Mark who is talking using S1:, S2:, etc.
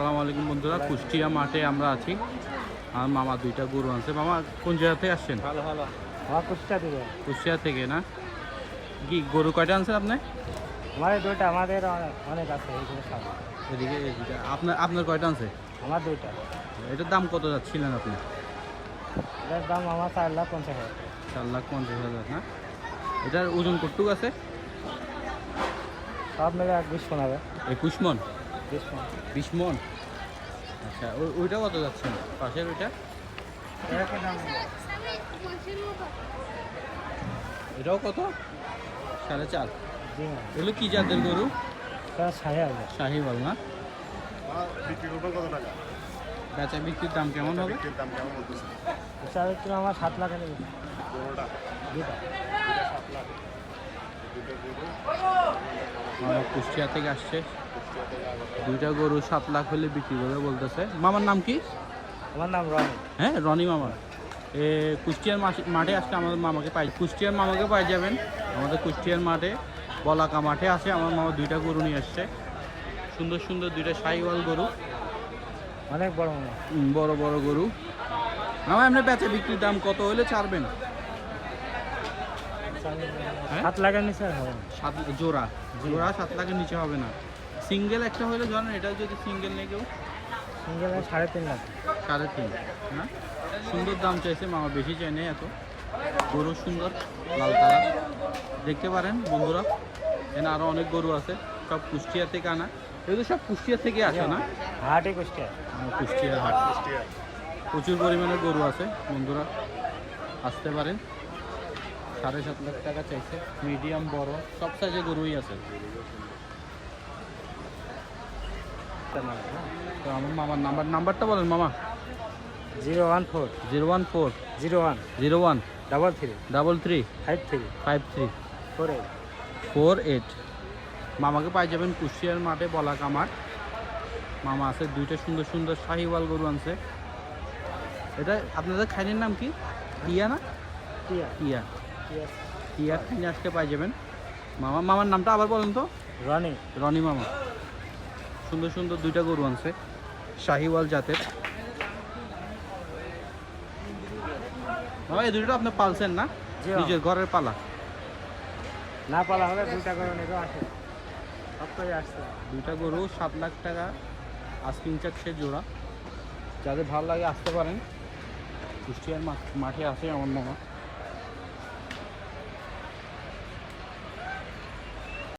S1: আসসালামু আলাইকুম বন্ধুরা, কুষ্টিয়া মাঠে আমরা আছি আর মামা দুইটা গরু আনছে। মামা কোন জায়গা থেকে আসছেন?
S2: ভালো ভালো
S1: কুষ্টিয়া থেকে না? কি গরু কয়টা আনছেন আপনি?
S2: আমাদের দুইটা, আমাদের অনেক আছে এইগুলো সব।
S1: এদিকে এদিকে আপনার আপনার কয়টা আনছে?
S2: আমার দুইটা।
S1: এটার দাম কত যাচ্ছিলেন আপনি?
S2: এটার দাম আমার 4,50,000।
S1: 4,50,000 না? এটার ওজন কতটুকু আছে?
S2: সব মিলে 20 মন হবে।
S1: 21 মন?
S2: 20 মন।
S1: 20 মন। আচ্ছা, ওইটা কত যাচ্ছেন পাশের ওইটা?
S2: এরকম দাম
S1: এটাও কত? 4.5।
S2: জি না,
S1: এগুলো কি জাতের গরু?
S2: এটা 6,000।
S1: শাহিওয়াল না?
S3: বিক্রি করবেন কত টাকা?
S1: বেচা বিক্রির দাম কেমন হবে?
S3: বিক্রির দাম কেমন বলতেছে?
S2: এটা হচ্ছে আমার 7 লাখ এনে দিচ্ছে।
S3: পনেরোটা
S2: দুইটা।
S3: 7 লাখ। দুটো গরু
S1: মামা কুষ্টিয়া থেকে আসছে,
S3: কুষ্টিয়া থেকে আগরতলা।
S1: দুইটা গরু 7 লাখ হলে বিক্রি করবে বলতেছে। মামার নাম কি?
S2: আমার নাম রনি।
S1: হ্যাঁ, রনি মামা। কুষ্টিয়ার মাঠে আজকে আমাদের মামাকে পাই, কুষ্টিয়ার মামাকে পাই যাবেন আমাদের কুষ্টিয়ার মাঠে, বলাকা মাঠে আছে। আমার মামা দুইটা গরু নিয়ে আসছে, সুন্দর সুন্দর দুইটা শাহিওয়াল গরু,
S2: অনেক বড় মামা।
S1: বড় বড় গরু। মামা এমনি বেচা বিক্রির দাম কত হলে ছাড়বেন? হ্যাঁ?
S2: 7 লাখের নিচে আর হবে না।
S1: জোড়া জোড়া 7 লাখের নিচে হবে না। সিঙ্গেল একটা হলে ধরেন, এটা যদি সিঙ্গেল নেই কেউ?
S2: সিঙ্গেল 3.5 লাখ।
S1: 3.5 না? সুন্দর দাম চাইছে মামা, বেশি চাই না এত। গরু সুন্দর লাল কালার, দেখতে পারেন বন্ধুরা। এখানে আরো অনেক গরু আছে, সব কুষ্টিয়া থেকে আনা। এগুলো সব কুষ্টিয়া থেকে আসে না?
S2: হাটে কুষ্টিয়া।
S1: কুষ্টিয়ার হাট,
S3: কুষ্টিয়া
S1: প্রচুর পরিমাণে গরু আছে বন্ধুরা, আসতে পারেন। 7.5 লাখ টাকা চাইছে, মিডিয়াম বড় সব সাইজের গরুই আছে। তো আমার মামার নাম্বারটা বলেন মামা।
S2: 014
S1: 014
S2: 01
S1: 01
S2: 33
S1: 33
S2: 53
S1: 53
S2: 48।
S1: 48। মামাকে পাই যাবেন কুষ্টিয়ার মাঠে, বলাকা মাঠ। মামা আছে দুইটা সুন্দর সুন্দর শাহিওয়াল গরু আনছে। এটা আপনাদের খাইনের নাম কি? টিয়া না?
S2: টিয়া।
S1: টিয়া।
S2: টিয়া।
S1: টিয়া খাইনে আজকে পাই যাবেন। মামার নামটা আবার বলেন তো।
S2: রনি।
S1: রনি মামা। সুন্দর সুন্দর দুইটা গরু আনছে, শাহিওয়াল জাতের। এই দুইটা আপনি পালছেন না?
S2: জি।
S1: নিজের ঘরের পালা?
S2: না পালা হলে দুইটা করে নেবে আসে। সব করে আসছে।
S1: দুইটা গরু 7 লাখ টাকা আস্কিং চাচ্ছে জোড়া। যাদের ভালো লাগে আসতে পারেন, কুষ্টিয়ার মাঠে আসে আমার মামা।